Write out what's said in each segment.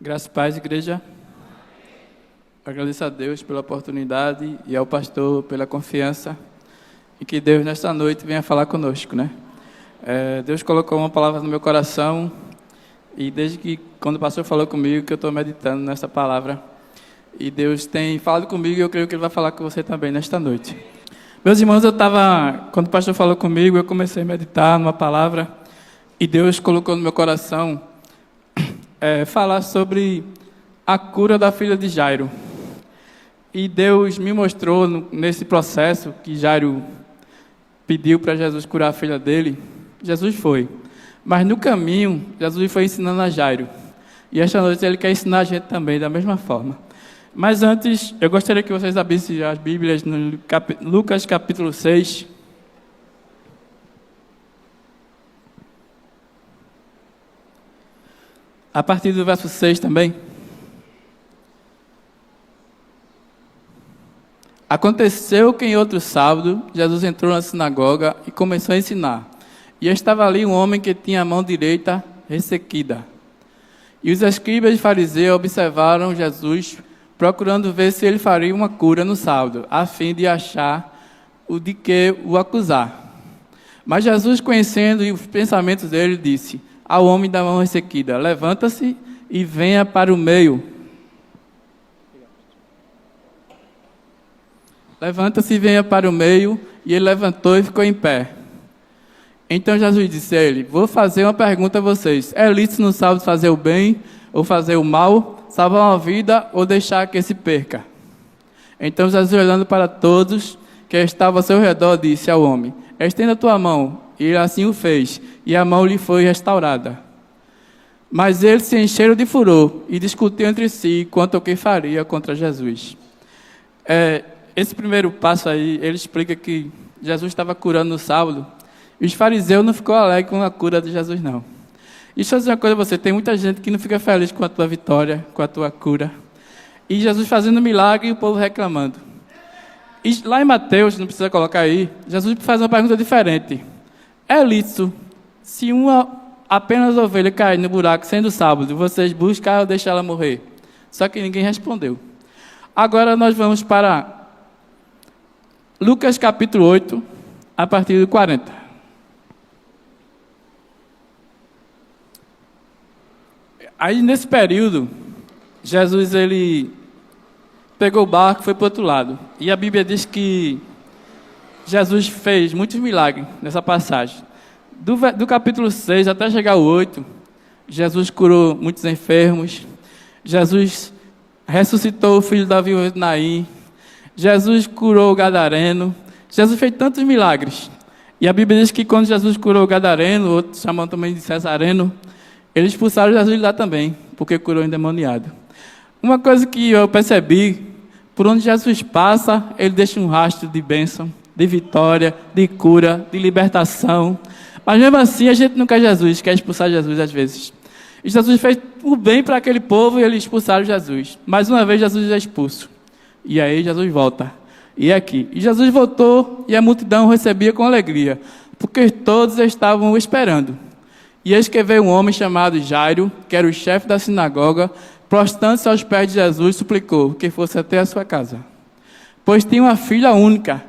Graças e paz, igreja. Agradeço a Deus pela oportunidade e ao pastor pela confiança e que Deus nesta noite venha falar conosco, né? Deus colocou uma palavra no meu coração e desde que quando o pastor falou comigo que eu estou meditando nessa palavra e Deus tem falado comigo e eu creio que Ele vai falar com você também nesta noite. Meus irmãos, quando o pastor falou comigo, eu comecei a meditar numa palavra e Deus colocou no meu coração falar sobre a cura da filha de Jairo. E Deus me mostrou nesse processo que Jairo pediu para Jesus curar a filha dele. Jesus foi. Mas no caminho, Jesus foi ensinando a Jairo. E esta noite Ele quer ensinar a gente também da mesma forma. Mas antes, eu gostaria que vocês abrissem as Bíblias no Lucas capítulo 6. A partir do verso 6 também. Aconteceu que em outro sábado, Jesus entrou na sinagoga e começou a ensinar. E estava ali um homem que tinha a mão direita ressequida. E os escribas e fariseus observaram Jesus, procurando ver se ele faria uma cura no sábado, a fim de achar o de que o acusar. Mas Jesus, conhecendo os pensamentos dele, disse ao homem da mão ressequida: levanta-se e venha para o meio. Levanta-se e venha para o meio. E ele levantou e ficou em pé. Então Jesus disse a ele: vou fazer uma pergunta a vocês. É lícito no sábado fazer o bem ou fazer o mal, salvar uma vida ou deixar que se perca? Então Jesus, olhando para todos que estavam ao seu redor, disse ao homem: estenda a tua mão. E ele assim o fez, e a mão lhe foi restaurada. Mas eles se encheram de furor e discutiam entre si quanto ao que faria contra Jesus. Esse primeiro passo aí, ele explica que Jesus estava curando no sábado, e os fariseus não ficou alegres com a cura de Jesus, não. E deixa eu dizer uma coisa a você, tem muita gente que não fica feliz com a tua vitória, com a tua cura. E Jesus fazendo milagre e o povo reclamando. E lá em Mateus, não precisa colocar aí, Jesus faz uma pergunta diferente. É lícito, se apenas ovelha cair no buraco sendo sábado, vocês buscam ou deixam ela morrer? Só que ninguém respondeu. Agora nós vamos para Lucas capítulo 8, a partir do 40. Aí nesse período, Jesus ele pegou o barco e foi para o outro lado. E a Bíblia diz que Jesus fez muitos milagres nessa passagem. Do capítulo 6 até chegar ao 8, Jesus curou muitos enfermos. Jesus ressuscitou o filho da viúva de Naim. Jesus curou o gadareno. Jesus fez tantos milagres. E a Bíblia diz que quando Jesus curou o gadareno, outros chamam também de cesareno, eles expulsaram Jesus de lá também, porque curou o endemoniado. Uma coisa que eu percebi, por onde Jesus passa, ele deixa um rastro de bênção, de vitória, de cura, de libertação. Mas mesmo assim a gente não quer Jesus, quer expulsar Jesus às vezes. E Jesus fez o bem para aquele povo e eles expulsaram Jesus. Mais uma vez Jesus é expulso. E aí Jesus volta. E aqui. E Jesus voltou e a multidão recebia com alegria, porque todos estavam o esperando. E eis que veio um homem chamado Jairo, que era o chefe da sinagoga, prostrando-se aos pés de Jesus, suplicou que fosse até a sua casa. Pois tinha uma filha única,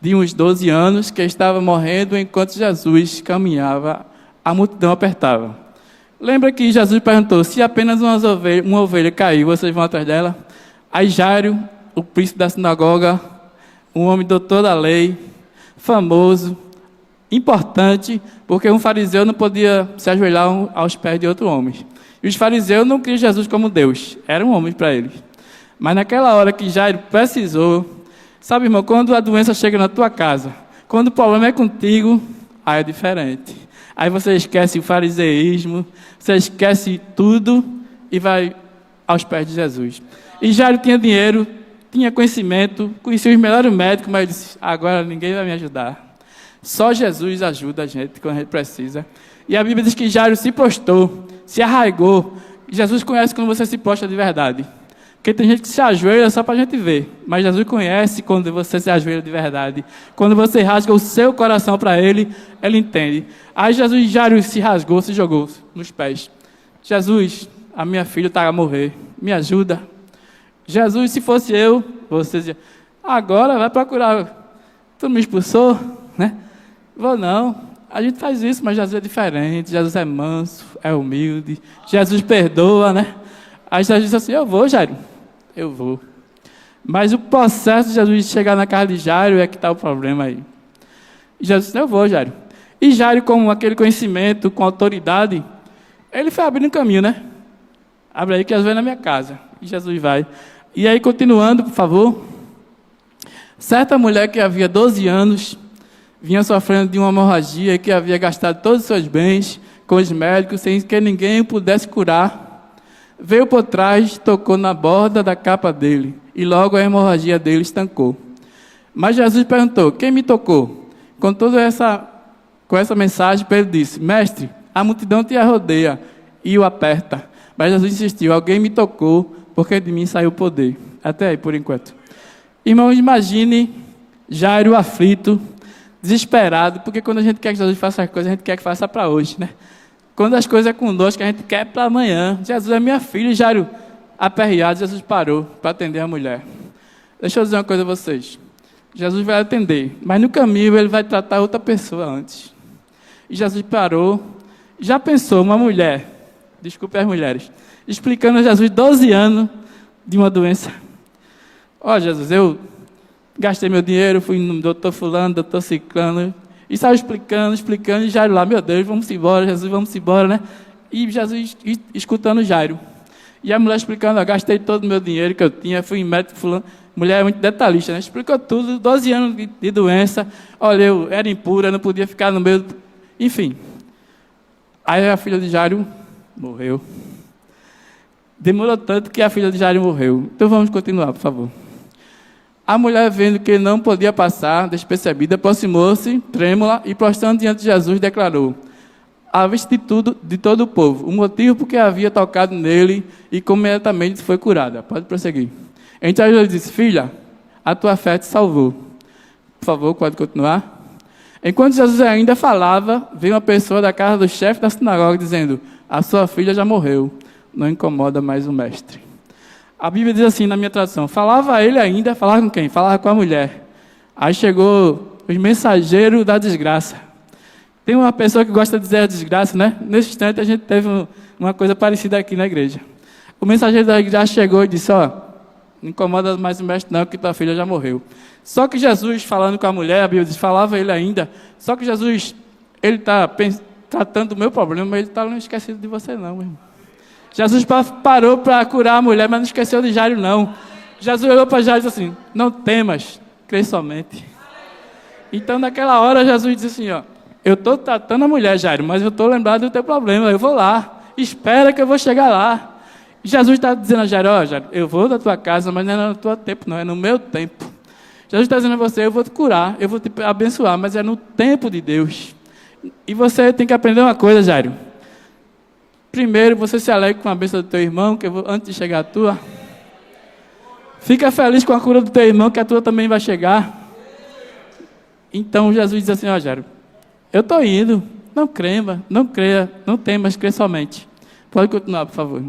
de uns 12 anos, que estava morrendo enquanto Jesus caminhava, a multidão apertava. Lembra que Jesus perguntou: se apenas uma ovelha cair, vocês vão atrás dela? Aí Jairo, o príncipe da sinagoga, um homem doutor da lei, famoso, importante, porque um fariseu não podia se ajoelhar aos pés de outro homem. E os fariseus não criam Jesus como Deus, era um homem para eles. Mas naquela hora que Jairo precisou, sabe, irmão, quando a doença chega na tua casa, quando o problema é contigo, aí é diferente. Aí você esquece o fariseísmo, você esquece tudo e vai aos pés de Jesus. E Jairo tinha dinheiro, tinha conhecimento, conhecia os melhores médicos, mas disse: agora ninguém vai me ajudar. Só Jesus ajuda a gente quando a gente precisa. E a Bíblia diz que Jairo se prostrou, se arraigou. Jesus conhece quando você se prostra de verdade. Porque tem gente que se ajoelha só para a gente ver. Mas Jesus conhece quando você se ajoelha de verdade. Quando você rasga o seu coração para Ele, Ele entende. Aí Jesus, Jairo se rasgou, se jogou nos pés. Jesus, a minha filha está a morrer, me ajuda. Jesus, se fosse eu, você dizia, agora vai procurar, tu me expulsou, né? Vou não, a gente faz isso, mas Jesus é diferente, Jesus é manso, é humilde, Jesus perdoa, né? Aí Jesus disse assim, eu vou, Jairo, eu vou. Mas o processo de Jesus chegar na casa de Jairo é que está o problema aí. E Jesus disse, eu vou, Jairo. E Jairo, com aquele conhecimento, com autoridade, ele foi abrindo caminho, né? Abre aí que Jesus vai na minha casa. E Jesus vai. E aí, continuando, por favor. Certa mulher que havia 12 anos, vinha sofrendo de uma hemorragia, que havia gastado todos os seus bens com os médicos, sem que ninguém pudesse curar, veio por trás, tocou na borda da capa dele, e logo a hemorragia dele estancou. Mas Jesus perguntou, quem me tocou? Com essa mensagem, Pedro disse, mestre, a multidão te rodeia e o aperta. Mas Jesus insistiu, alguém me tocou, porque de mim saiu o poder. Até aí, por enquanto. Irmãos, imagine Jairo aflito, desesperado, porque quando a gente quer que Jesus faça as coisas, a gente quer que faça para hoje, né? Quando as coisas é conosco, a gente quer para amanhã. Jesus é minha filha, Jairo aperreado, Jesus parou para atender a mulher. Deixa eu dizer uma coisa a vocês. Jesus vai atender, mas no caminho ele vai tratar outra pessoa antes. E Jesus parou, já pensou uma mulher, desculpe as mulheres, explicando a Jesus 12 anos de uma doença. Ó, Jesus, eu gastei meu dinheiro, fui no doutor fulano, doutor ciclano, e estava explicando, e Jairo lá, meu Deus, vamos embora, Jesus, vamos embora, né? E Jesus escutando Jairo. E a mulher explicando, eu gastei todo o meu dinheiro que eu tinha, fui em médico fulano. Mulher é muito detalhista, né? Explicou tudo, 12 anos de doença. Olha, eu era impura, não podia ficar no meio... Enfim. Aí a filha de Jairo morreu. Demorou tanto que a filha de Jairo morreu. Então vamos continuar, por favor. A mulher, vendo que não podia passar despercebida, aproximou-se, trêmula, e prostrando diante de Jesus, declarou, à vista de todo o povo, o motivo por que havia tocado nele, e imediatamente foi curada. Pode prosseguir. Então Jesus disse, filha, a tua fé te salvou. Por favor, pode continuar. Enquanto Jesus ainda falava, veio uma pessoa da casa do chefe da sinagoga dizendo, a sua filha já morreu, não incomoda mais o mestre. A Bíblia diz assim, na minha tradução, falava ele ainda, falava com quem? Falava com a mulher. Aí chegou os mensageiros da desgraça. Tem uma pessoa que gosta de dizer a desgraça, né? Nesse instante a gente teve uma coisa parecida aqui na igreja. O mensageiro da igreja chegou e disse, ó, não incomoda mais o mestre não, que tua filha já morreu. Só que Jesus, falando com a mulher, a Bíblia diz, falava ele ainda, só que Jesus, ele está tratando do meu problema, mas ele está não esquecido de você não, meu irmão. Jesus parou para curar a mulher, mas não esqueceu de Jairo não. Jesus olhou para Jairo e disse assim, não temas, crê somente. Então naquela hora Jesus disse assim, ó, eu estou tratando a mulher, Jairo, mas eu estou lembrado do teu problema, eu vou lá, espera que eu vou chegar lá. Jesus está dizendo a Jairo, ó, Jairo, eu vou da tua casa, mas não é no teu tempo não, é no meu tempo. Jesus está dizendo a você, eu vou te curar, eu vou te abençoar, mas é no tempo de Deus. E você tem que aprender uma coisa, Jairo. Primeiro, você se alegra com a bênção do teu irmão, que antes de chegar a tua. Fica feliz com a cura do teu irmão, que a tua também vai chegar. Então, Jesus diz assim, ó, Jairo, eu estou indo, não creia, não temas, crê somente. Pode continuar, por favor.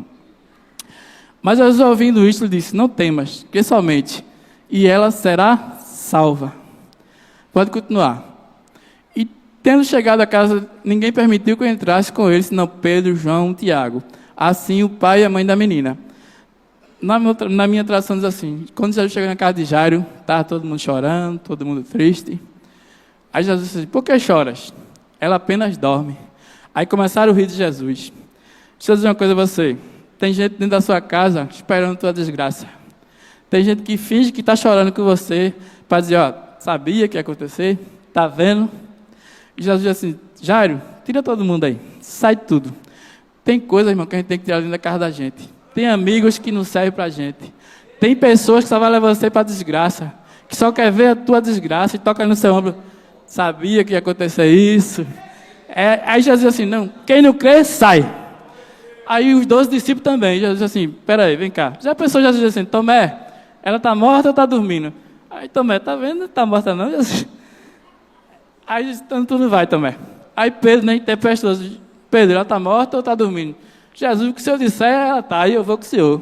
Mas Jesus, ouvindo isto, disse, não temas, crê somente, e ela será salva. Pode continuar. E tendo chegado a casa, ninguém permitiu que eu entrasse com ele, senão Pedro, João e Tiago. Assim o pai e a mãe da menina. Na minha tradução diz assim, quando Jesus chegou na casa de Jairo, estava todo mundo chorando, todo mundo triste. Aí Jesus disse, por que choras? Ela apenas dorme. Aí começaram a rir de Jesus. Deixa eu dizer uma coisa a você. Tem gente dentro da sua casa esperando a tua desgraça. Tem gente que finge que está chorando com você para dizer, ó, sabia que ia acontecer? Está vendo? E Jesus diz assim, Jairo, tira todo mundo aí. Sai tudo. Tem coisas, irmão, que a gente tem que tirar dentro da casa da gente. Tem amigos que não servem para a gente. Tem pessoas que só vão levar você para a desgraça. Que só quer ver a tua desgraça e toca no seu ombro. Sabia que ia acontecer isso. Aí Jesus diz assim, não, quem não crê, sai. Aí os 12 discípulos também. Jesus diz assim, peraí, vem cá. Já pensou, Jesus diz assim, Tomé, ela está morta ou está dormindo? Aí Tomé, tá vendo? Não está morta não, Jesus. Aí diz, então tu não vai, Tomé. Aí Pedro nem tempestou. Pedro, ela está morta ou está dormindo? Jesus, o que o senhor disser, ela tá, aí eu vou com o senhor.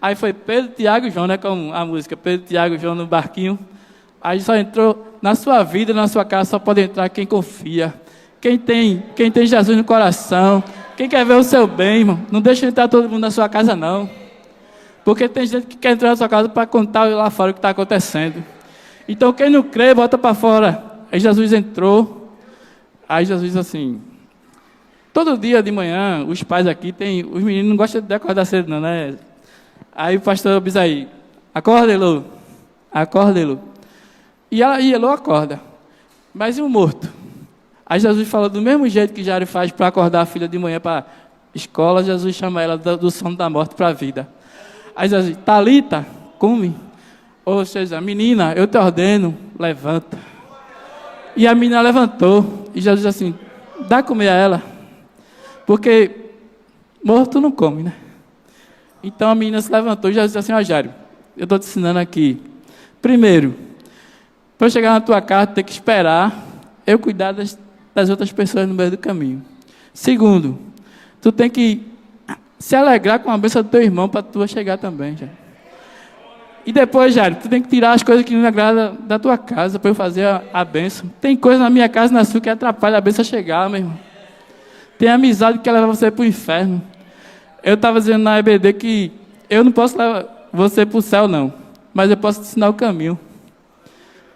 Aí foi Pedro, Tiago e João, né, como a música, Pedro, Tiago e João no barquinho. Aí só entrou, na sua vida, na sua casa, só pode entrar quem confia. Quem tem Jesus no coração, quem quer ver o seu bem, irmão. Não deixa entrar todo mundo na sua casa, não. Porque tem gente que quer entrar na sua casa para contar lá fora o que está acontecendo. Então, quem não crê, bota para fora. Aí Jesus entrou. Aí Jesus, assim... Todo dia de manhã, os pais aqui tem... Os meninos não gostam de acordar cedo, não, né? Aí o pastor diz aí, acorda, Elô. Acorda, Elô. E Elô acorda. Mas e o morto? Aí Jesus fala do mesmo jeito que Jairo faz para acordar a filha de manhã para a escola, Jesus chama ela do sono da morte para a vida. Aí Jesus diz, Talita, come. Ou seja, menina, eu te ordeno, levanta. E a menina levantou. E Jesus diz assim, dá comer a ela. Porque morto não come, né? Então a menina se levantou e Jesus disse assim, ó Jairo, eu estou te ensinando aqui. Primeiro, para eu chegar na tua casa, tem que esperar eu cuidar das outras pessoas no meio do caminho. Segundo, tu tem que se alegrar com a bênção do teu irmão para tu chegar também, Jairo. E depois, Jairo, tu tem que tirar as coisas que não agradam da tua casa para eu fazer a bênção. Tem coisa na minha casa e na sua que atrapalha a bênção chegar, meu irmão. Tem amizade que quer levar você para o inferno. Eu estava dizendo na EBD que eu não posso levar você para o céu, não. Mas eu posso te ensinar o caminho.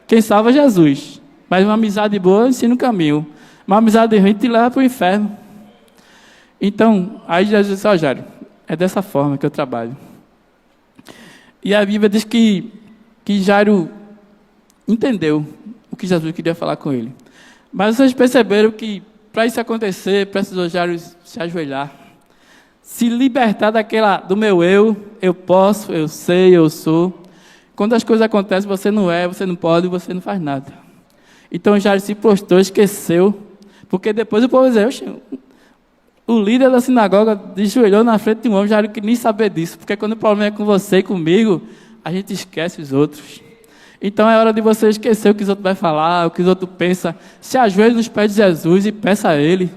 Quem salva é Jesus. Mas uma amizade boa ensina o caminho. Uma amizade ruim te leva para o inferno. Então, aí Jesus disse, ó Jairo, é dessa forma que eu trabalho. E a Bíblia diz que Jairo entendeu o que Jesus queria falar com ele. Mas vocês perceberam que para isso acontecer, precisou Jairo se ajoelhar. Se libertar do meu eu posso, eu sei, eu sou. Quando as coisas acontecem, você não é, você não pode, você não faz nada. Então Jairo se prostrou, esqueceu, porque depois o povo dizia, o líder da sinagoga ajoelhou na frente de um homem, Jairo queria nem saber disso, porque quando o problema é com você e comigo, a gente esquece os outros. Então é hora de você esquecer o que os outros vão falar, o que os outros pensam. Se ajoelhe nos pés de Jesus e peça a Ele.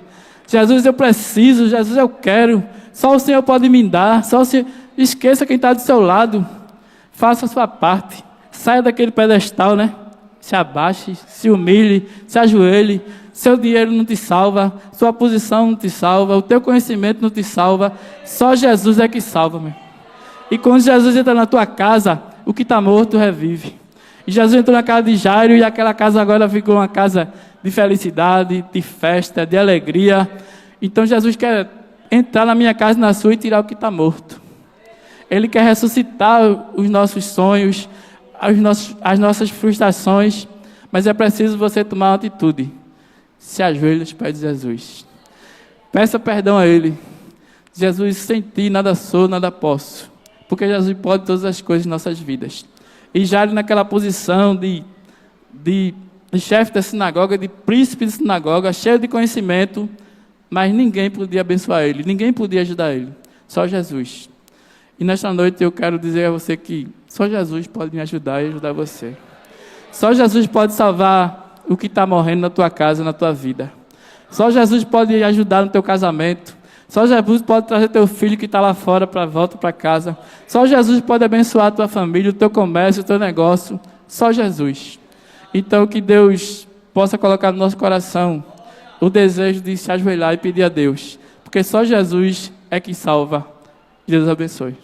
Jesus, eu preciso, Jesus, eu quero. Só o Senhor pode me dar. Só o Senhor... Esqueça quem está do seu lado. Faça a sua parte. Saia daquele pedestal, né? Se abaixe, se humilhe, se ajoelhe. Seu dinheiro não te salva, sua posição não te salva, o teu conhecimento não te salva. Só Jesus é que salva, meu. E quando Jesus entra na tua casa, o que está morto revive. E Jesus entrou na casa de Jairo e aquela casa agora ficou uma casa de felicidade, de festa, de alegria. Então Jesus quer entrar na minha casa e na sua e tirar o que está morto. Ele quer ressuscitar os nossos sonhos, as nossas frustrações, mas é preciso você tomar uma atitude. Se ajoelhe aos pés de Jesus. Peça perdão a Ele. Jesus, sem ti nada sou, nada posso. Porque Jesus pode todas as coisas em nossas vidas. E Jairo naquela posição de chefe da sinagoga, de príncipe da sinagoga, cheio de conhecimento, mas ninguém podia abençoar ele, ninguém podia ajudar ele, só Jesus. E nesta noite eu quero dizer a você que só Jesus pode me ajudar e ajudar você. Só Jesus pode salvar o que está morrendo na tua casa, na tua vida. Só Jesus pode ajudar no teu casamento. Só Jesus pode trazer teu filho que está lá fora para volta para casa. Só Jesus pode abençoar a tua família, o teu comércio, o teu negócio. Só Jesus. Então que Deus possa colocar no nosso coração o desejo de se ajoelhar e pedir a Deus. Porque só Jesus é que salva. Deus abençoe.